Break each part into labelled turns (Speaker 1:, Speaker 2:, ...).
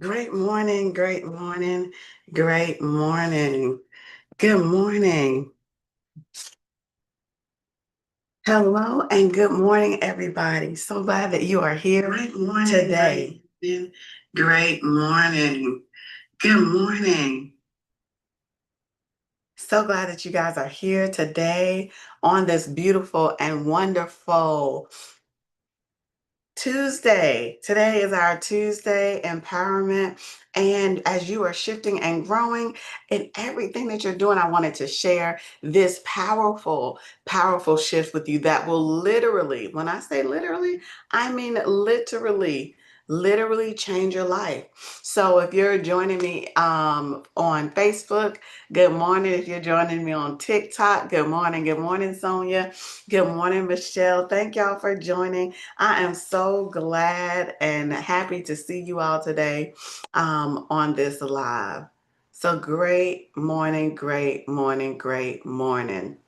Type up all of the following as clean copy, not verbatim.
Speaker 1: Great morning, great morning, great morning. Good morning. Hello and good morning, everybody. So glad that you are here today. Great morning. Good morning. So glad that you guys are here today on this beautiful and wonderful Tuesday. Today is our Tuesday empowerment. And as you are shifting and growing in everything that you're doing, I wanted to share this powerful, powerful shift with you that will literally, when I say literally, I mean literally change your life. So if you're joining me on Facebook, good morning. If you're joining me on TikTok, good morning, Sonia. Good morning, Michelle. Thank y'all for joining. I am so glad and happy to see you all today on this live. So great morning, great morning, great morning.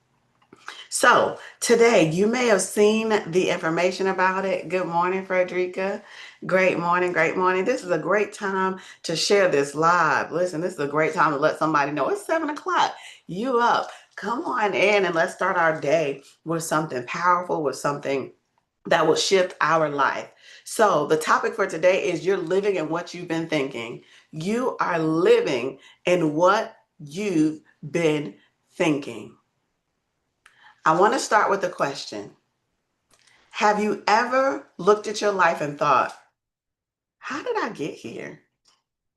Speaker 1: So today you may have seen the information about it. Good morning, Frederica. Great morning, great morning. This is a great time to share this live. Listen, this is a great time to let somebody know it's 7 o'clock. You up. Come on in and let's start our day with something powerful, with something that will shift our life. So, the topic for today is you're living in what you've been thinking. You are living in what you've been thinking. I want to start with a question. Have you ever looked at your life and thought, how did I get here?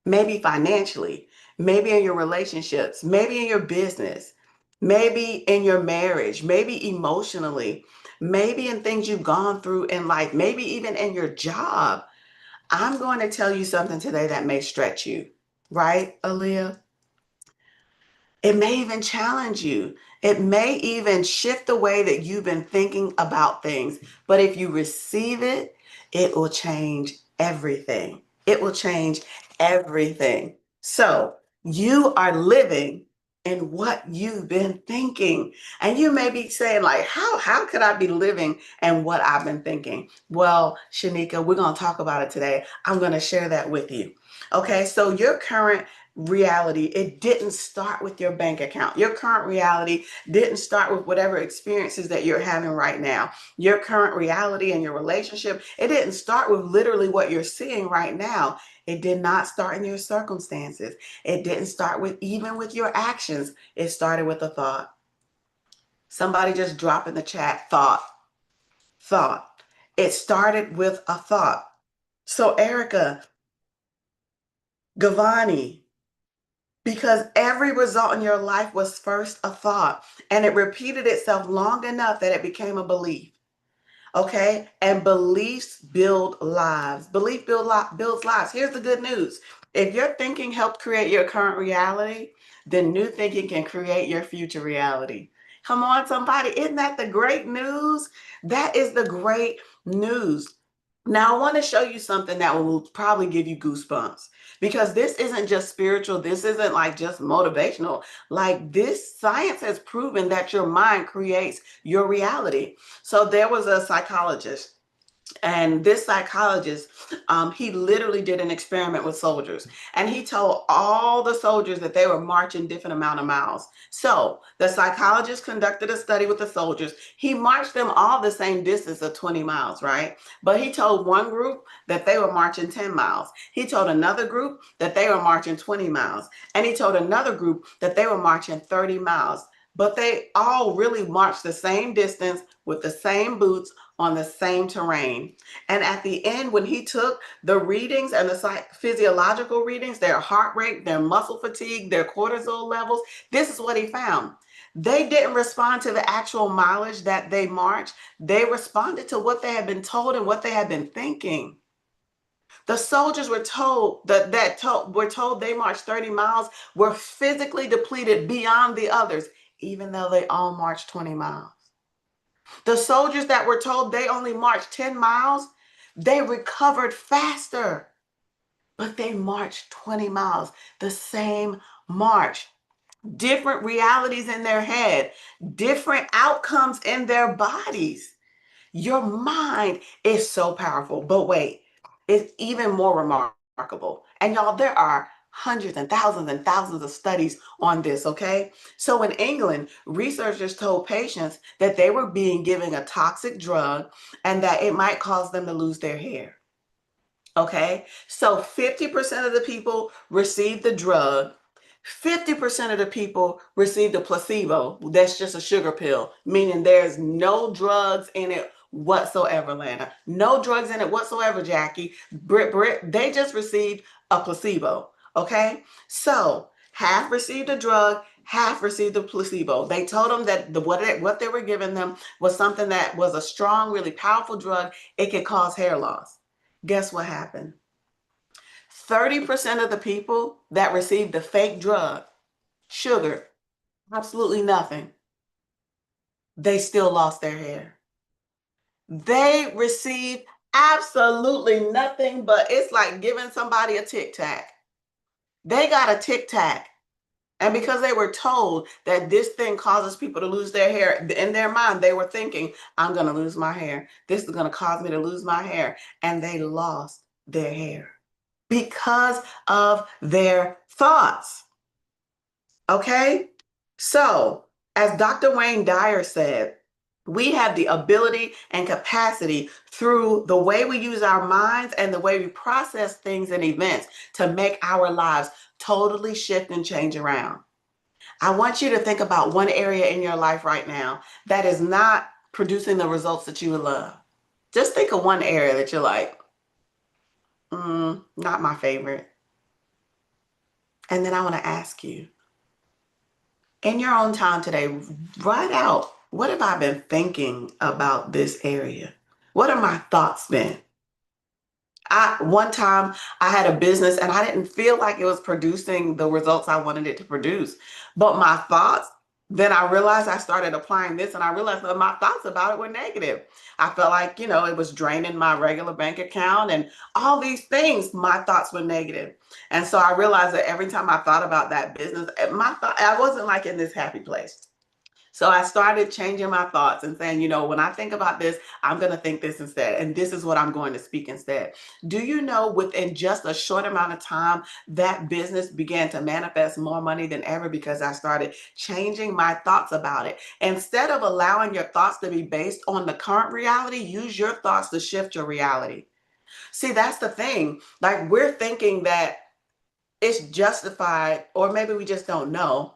Speaker 1: Maybe financially, maybe in your relationships, maybe in your business, maybe in your marriage, maybe emotionally, maybe in things you've gone through in life, maybe even in your job. I'm going to tell you something today that may stretch you, right, Aaliyah? It may even challenge you. It may even shift the way that you've been thinking about things. But if you receive it, it will change everything. It will change everything. So you are living in what you've been thinking. And you may be saying, like, how could I be living in what I've been thinking? Well, Shanika, we're going to talk about it today. I'm going to share that with you. Okay, so your current reality, it didn't start with your bank account. Your current reality didn't start with whatever experiences that you're having right now. Your current reality and your relationship, it didn't start with literally what you're seeing right now. It did not start in your circumstances. It didn't start with even with your actions. It started with a thought. Somebody just drop in the chat thought. It started with a thought. So Erica, Gavani, because every result in your life was first a thought and it repeated itself long enough that it became a belief. Okay. And beliefs build lives. Builds lives. Here's the good news. If your thinking helped create your current reality, then new thinking can create your future reality. Come on, somebody. Isn't that the great news? That is the great news. Now, I want to show you something that will probably give you goosebumps because this isn't just spiritual. This isn't like just motivational. Like this science has proven that your mind creates your reality. So there was a psychologist, and this psychologist, he literally did an experiment with soldiers, and he told all the soldiers that they were marching different amount of miles. So the psychologist conducted a study with the soldiers. He marched them all the same distance of 20 miles, right? But he told one group that they were marching 10 miles. He told another group that they were marching 20 miles. And he told another group that they were marching 30 miles. But they all really marched the same distance with the same boots on the same terrain. And at the end, when he took the readings and the physiological readings, their heart rate, their muscle fatigue, their cortisol levels, this is what he found. They didn't respond to the actual mileage that they marched. They responded to what they had been told and what they had been thinking. The soldiers were told were told they marched 30 miles, were physically depleted beyond the others, even though they all marched 20 miles. The soldiers that were told they only marched 10 miles, they recovered faster, but they marched 20 miles, the same march. Different realities in their head, different outcomes in their bodies. Your mind is so powerful, but wait, it's even more remarkable. remarkable. And y'all, there are hundreds and thousands of studies on this, okay? So in England, researchers told patients that they were being given a toxic drug and that it might cause them to lose their hair. Okay, so 50% of the people received the drug, 50% of the people received a placebo. That's just a sugar pill, meaning there's no drugs in it whatsoever, Lana. No drugs in it whatsoever, Jackie. Britt, they just received a placebo. Okay, so half received a drug, half received a placebo. They told them that what they were giving them was something that was a strong, really powerful drug. It could cause hair loss. Guess what happened? 30% of the people that received the fake drug, sugar, absolutely nothing, they still lost their hair. They received absolutely nothing, but it's like giving somebody a Tic Tac. They got a Tic Tac. And because they were told that this thing causes people to lose their hair, in their mind, they were thinking, I'm going to lose my hair. This is going to cause me to lose my hair. And they lost their hair because of their thoughts. Okay? So, as Dr. Wayne Dyer said, we have the ability and capacity through the way we use our minds and the way we process things and events to make our lives totally shift and change around. I want you to think about one area in your life right now that is not producing the results that you would love. Just think of one area that you're like, not my favorite. And then I want to ask you, in your own time today, write out, what have I been thinking about this area? What are my thoughts been? One time I had a business and I didn't feel like it was producing the results I wanted it to produce. But my thoughts, then I realized I started applying this and I realized that my thoughts about it were negative. I felt like, it was draining my regular bank account and all these things, my thoughts were negative. And so I realized that every time I thought about that business, I wasn't like in this happy place. So I started changing my thoughts and saying, when I think about this, I'm going to think this instead. And this is what I'm going to speak instead. Do you know within just a short amount of time, that business began to manifest more money than ever because I started changing my thoughts about it. Instead of allowing your thoughts to be based on the current reality, use your thoughts to shift your reality. See, that's the thing. Like we're thinking that it's justified, or maybe we just don't know.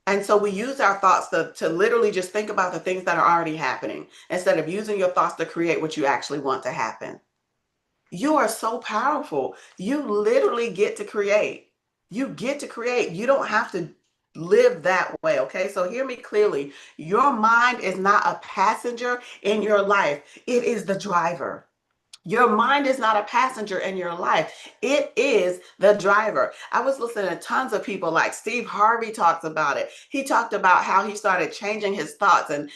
Speaker 1: And so we use our thoughts to literally just think about the things that are already happening instead of using your thoughts to create what you actually want to happen. You are so powerful. You literally get to create. You get to create. You don't have to live that way. Okay. So hear me clearly. Your mind is not a passenger in your life, it is the driver. Your mind is not a passenger in your life. It is the driver. I was listening to tons of people like Steve Harvey talks about it. He talked about how he started changing his thoughts and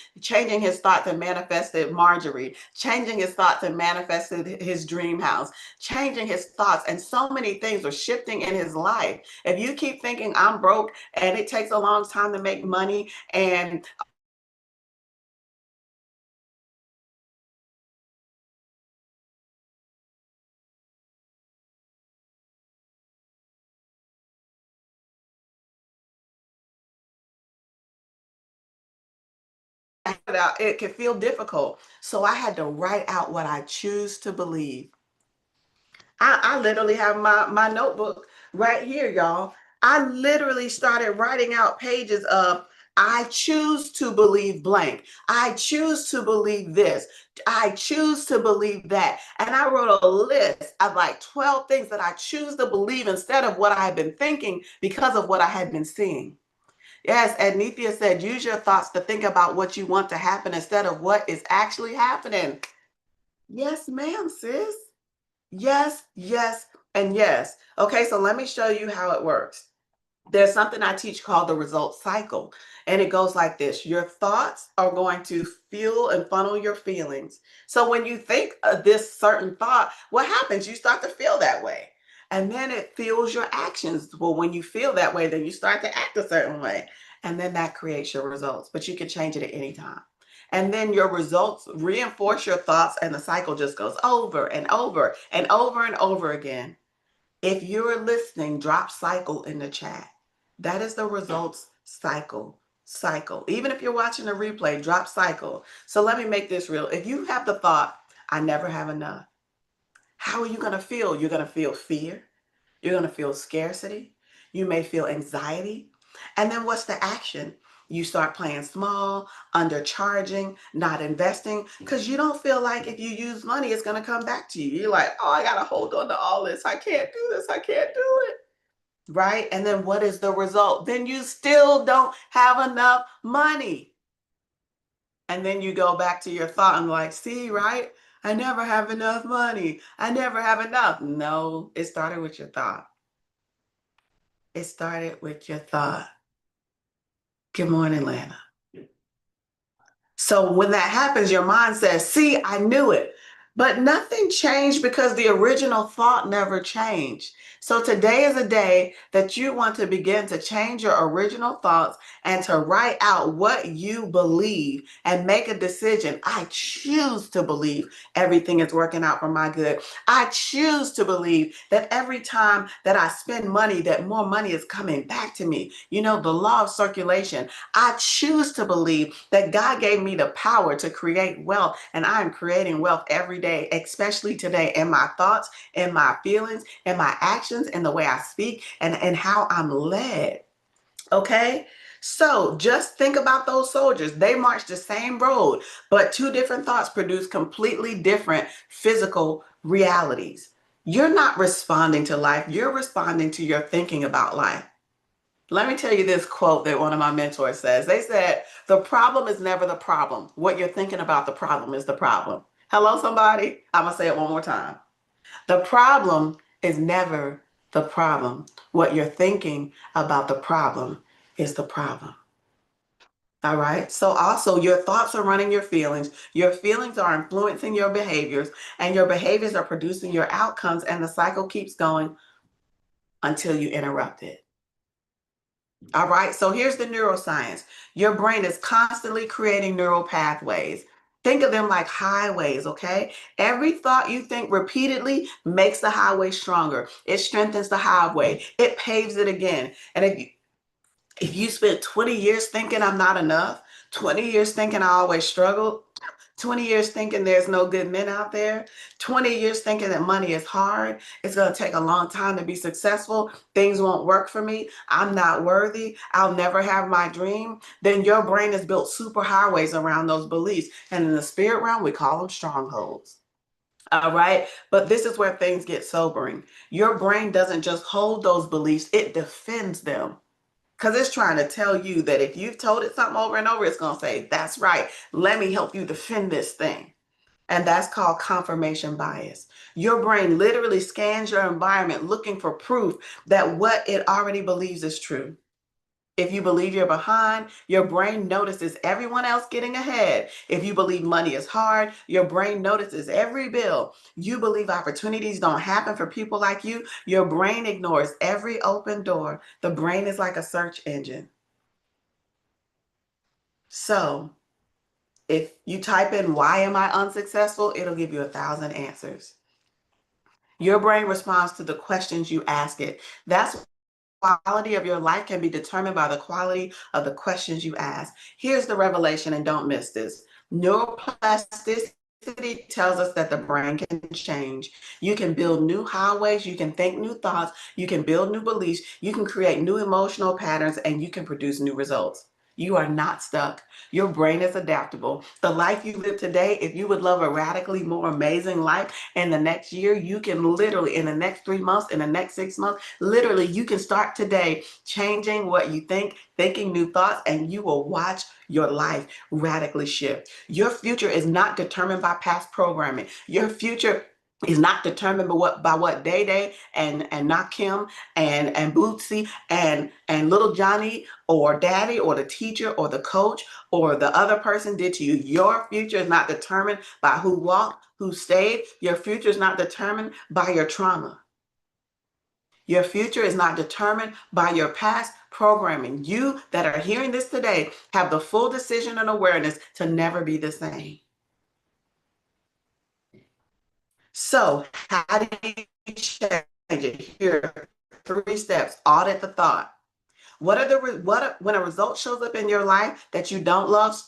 Speaker 1: manifested Marjorie, changing his thoughts and manifested his dream house, changing his thoughts. And so many things are shifting in his life. If you keep thinking I'm broke and it takes a long time to make money and it can feel difficult. So I had to write out what I choose to believe. I literally have my notebook right here, y'all. I literally started writing out pages of I choose to believe blank. I choose to believe this. I choose to believe that. And I wrote a list of like 12 things that I choose to believe instead of what I had been thinking because of what I had been seeing. Yes, and Nithya said, use your thoughts to think about what you want to happen instead of what is actually happening. Yes, ma'am, sis. Yes, yes, and yes. Okay, so let me show you how it works. There's something I teach called the result cycle. And it goes like this. Your thoughts are going to fuel and funnel your feelings. So when you think of this certain thought, what happens? You start to feel that way. And then it fuels your actions. Well, when you feel that way, then you start to act a certain way. And then that creates your results. But you can change it at any time. And then your results reinforce your thoughts, and the cycle just goes over and over and over and over again. If you're listening, drop cycle in the chat. That is the results cycle. Cycle. Even if you're watching a replay, drop cycle. So let me make this real. If you have the thought, I never have enough, how are you going to feel? You're going to feel fear. You're going to feel scarcity. You may feel anxiety. And then what's the action? You start playing small, undercharging, not investing, because you don't feel like if you use money, it's going to come back to you. You're like, oh, I got to hold on to all this. I can't do this. I can't do it. Right? And then what is the result? Then you still don't have enough money. And then you go back to your thought and like, see, right? I never have enough money. I never have enough. No, it started with your thought. It started with your thought. Good morning, Lana. So when that happens, your mind says, see, I knew it. But nothing changed because the original thought never changed. So today is a day that you want to begin to change your original thoughts and to write out what you believe and make a decision. I choose to believe everything is working out for my good. I choose to believe that every time that I spend money, that more money is coming back to me. You know, the law of circulation. I choose to believe that God gave me the power to create wealth, and I am creating wealth every day, especially today, in my thoughts, in my feelings, in my actions, in the way I speak, and how I'm led. Okay? So just think about those soldiers. They marched the same road, but two different thoughts produce completely different physical realities. You're not responding to life, you're responding to your thinking about life. Let me tell you this quote that one of my mentors says. They said, the problem is never the problem. What you're thinking about the problem is the problem. Hello, somebody? I'm going to say it one more time. The problem is never the problem. What you're thinking about the problem is the problem. All right. So also your thoughts are running your feelings are influencing your behaviors, and your behaviors are producing your outcomes, and the cycle keeps going until you interrupt it. All right, so here's the neuroscience. Your brain is constantly creating neural pathways. Think of them like highways, okay? Every thought you think repeatedly makes the highway stronger. It strengthens the highway. It paves it again. And if you spent 20 years thinking I'm not enough, 20 years thinking I always struggle, 20 years thinking there's no good men out there, 20 years thinking that money is hard, it's going to take a long time to be successful, things won't work for me, I'm not worthy, I'll never have my dream, then your brain has built super highways around those beliefs. And in the spirit realm, we call them strongholds. All right. But this is where things get sobering. Your brain doesn't just hold those beliefs, it defends them. Because it's trying to tell you that if you've told it something over and over, it's going to say, that's right. Let me help you defend this thing. And that's called confirmation bias. Your brain literally scans your environment looking for proof that what it already believes is true. If you believe you're behind, your brain notices everyone else getting ahead. If you believe money is hard, your brain notices every bill. You believe opportunities don't happen for people like you, your brain ignores every open door. The brain is like a search engine. So if you type in, why am I unsuccessful? It'll give you 1,000 answers. Your brain responds to the questions you ask it. That's quality of your life can be determined by the quality of the questions you ask. Here's the revelation, and don't miss this. Neuroplasticity tells us that the brain can change. You can build new highways, you can think new thoughts, you can build new beliefs, you can create new emotional patterns, and you can produce new results. You are not stuck. Your brain is adaptable. The life you live today, if you would love a radically more amazing life in the next year, you can literally, in the next 3 months, in the next 6 months, literally, you can start today changing what you think, thinking new thoughts, and you will watch your life radically shift. Your future is not determined by past programming. Your future is not determined by what Day Day and Nakim and Bootsy and little Johnny or Daddy or the teacher or the coach or the other person did to you. Your future is not determined by who walked, who stayed. Your future is not determined by your trauma. Your future is not determined by your past programming. You that are hearing this today have the full decision and awareness to never be the same. So, how do you check it. Here are 3 steps. Audit the thought. When a result shows up in your life that you don't love,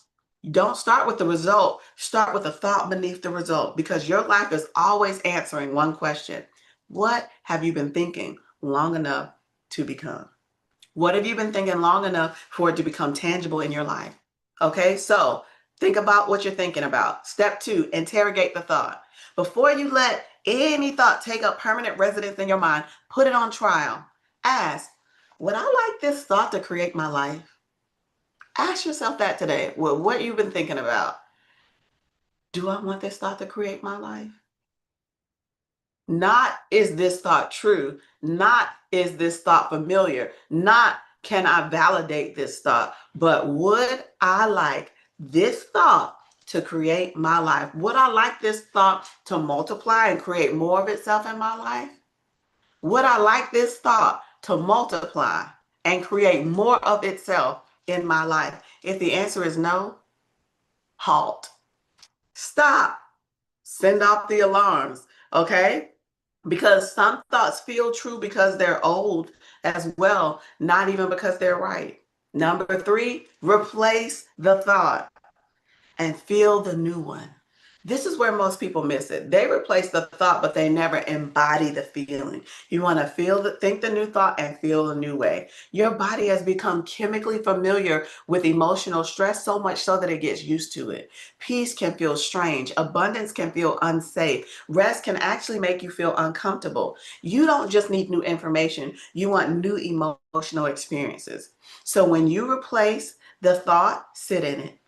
Speaker 1: don't start with the result. Start with the thought beneath the result, because your life is always answering one question. What have you been thinking long enough to become? What have you been thinking long enough for it to become tangible in your life? Okay, so think about what you're thinking about. Step 2, interrogate the thought. Before you let any thought take up permanent residence in your mind, put it on trial. Ask, would I like this thought to create my life? Ask yourself that today. Well, what you've been thinking about. Do I want this thought to create my life? Not, is this thought true? Not, is this thought familiar? Not, can I validate this thought? But would I like this thought to create my life? Would I like this thought to multiply and create more of itself in my life? Would I like this thought to multiply and create more of itself in my life? If the answer is no, halt. Stop. Send off the alarms, okay? Because some thoughts feel true because they're old as well, not even because they're right. Number 3, replace the thought and feel the new one. This is where most people miss it. They replace the thought, but they never embody the feeling. You want to think the new thought and feel a new way. Your body has become chemically familiar with emotional stress, so much so that it gets used to it. Peace can feel strange. Abundance can feel unsafe. Rest can actually make you feel uncomfortable. You don't just need new information. You want new emotional experiences. So when you replace the thought, sit in it.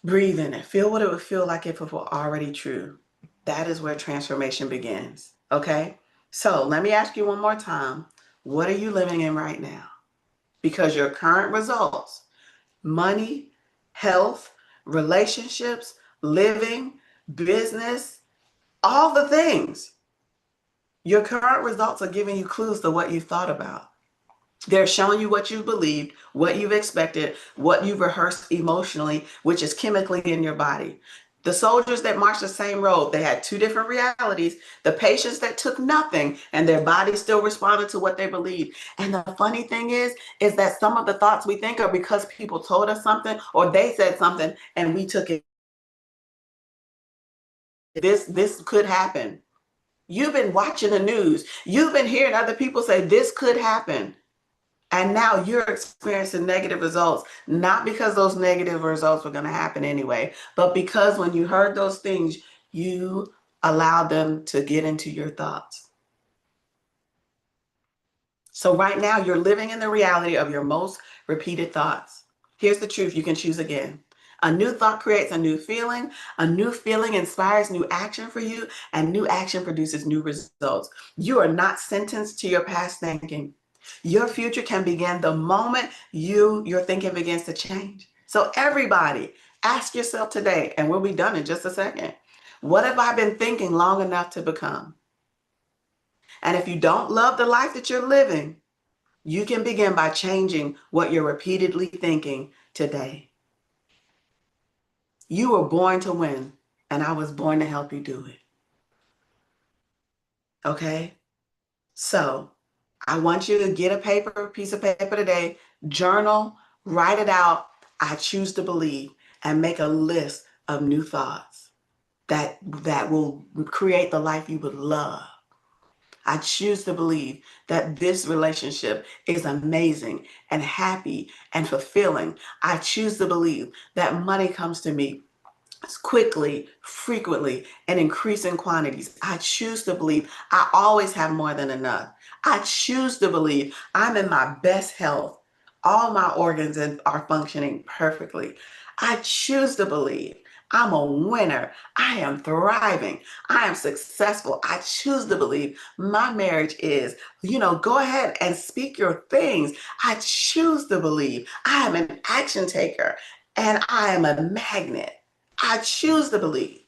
Speaker 1: Breathe in it. Feel what it would feel like if it were already true. That is where transformation begins. Okay? So let me ask you one more time. What are you living in right now? Because your current results, money, health, relationships, living, business, all the things, your current results are giving you clues to what you thought about. They're showing you what you believed, what you've expected, what you've rehearsed emotionally, which is chemically in your body. The soldiers that marched the same road, they had 2 different realities. The patients that took nothing and their body still responded to what they believed. And the funny thing is that some of the thoughts we think are because people told us something or they said something and we took it. This could happen. You've been watching the news. You've been hearing other people say this could happen. And now you're experiencing negative results, not because those negative results were going to happen anyway, but because when you heard those things, you allowed them to get into your thoughts. So right now you're living in the reality of your most repeated thoughts. Here's the truth, you can choose again. A new thought creates a new feeling. A new feeling inspires new action for you, and new action produces new results. You are not sentenced to your past thinking. Your future can begin the moment your thinking begins to change. So everybody, ask yourself today, and we'll be done in just a second. What have I been thinking long enough to become? And if you don't love the life that you're living, you can begin by changing what you're repeatedly thinking today. You were born to win, and I was born to help you do it. Okay? So I want you to get a piece of paper today, journal, write it out. I choose to believe, and make a list of new thoughts that will create the life you would love. I choose to believe that this relationship is amazing and happy and fulfilling. I choose to believe that money comes to me quickly, frequently, and increasing quantities. I choose to believe I always have more than enough. I choose to believe I'm in my best health. All my organs are functioning perfectly. I choose to believe I'm a winner. I am thriving. I am successful. I choose to believe my marriage is, go ahead and speak your things. I choose to believe I am an action taker and I am a magnet. I choose to believe.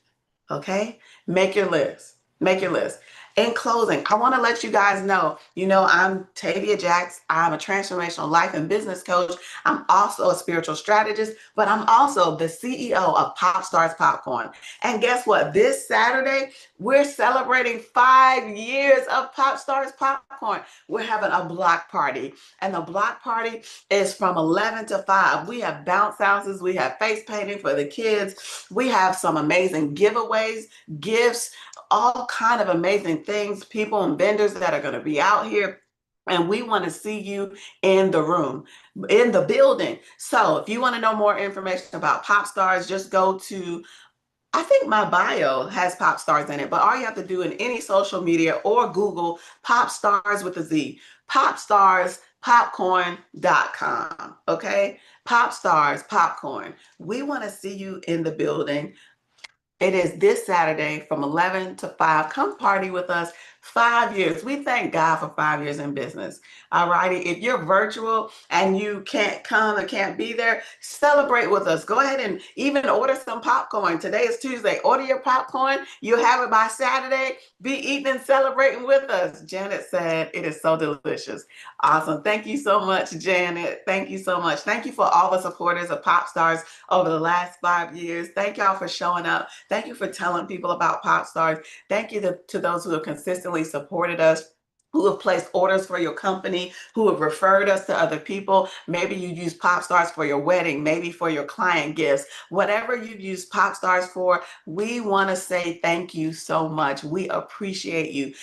Speaker 1: Okay? Make your list. Make your list. In closing, I want to let you guys know, I'm Tavia Jax. I'm a transformational life and business coach. I'm also a spiritual strategist, but I'm also the CEO of Pop Stars Popcorn. And guess what? This Saturday, we're celebrating 5 years of Pop Stars Popcorn. We're having a block party, and the block party is from 11 to 5. We have bounce houses, we have face painting for the kids, we have some amazing giveaways, gifts, all kind of amazing things, people and vendors that are going to be out here. And we want to see you in the room, in the building. So if you want to know more information about Pop Stars, just go to, I think my bio has Pop Stars in it, but all you have to do in any social media or Google Pop Stars with a Z, popstarspopcorn.com. Okay? Pop Stars Popcorn. We want to see you in the building. It is this Saturday from 11 to 5. Come party with us. 5 years. We thank God for 5 years in business. All righty. If you're virtual and you can't come or can't be there, celebrate with us. Go ahead and even order some popcorn. Today is Tuesday. Order your popcorn. You'll have it by Saturday. Be eating and celebrating with us. Janet said it is so delicious. Awesome. Thank you so much, Janet. Thank you so much. Thank you for all the supporters of Pop Stars over the last 5 years. Thank y'all for showing up. Thank you for telling people about Pop Stars. Thank you to those who have consistently supported us, who have placed orders for your company, who have referred us to other people. Maybe you use Pop Stars for your wedding, maybe for your client gifts. Whatever you use Pop Stars for, we want to say thank you so much. We appreciate you.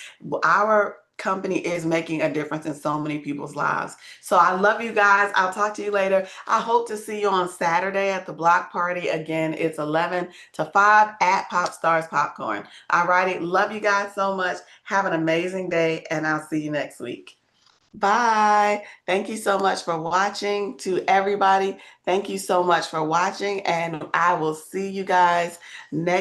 Speaker 1: Our company is making a difference in so many people's lives. So I love you guys. I'll talk to you later. I hope to see you on Saturday at the block party. Again, it's 11 to 5 at Pop Stars Popcorn. All righty. Love you guys so much. Have an amazing day, and I'll see you next week. Bye. Thank you so much for watching. To everybody, thank you so much for watching, and I will see you guys next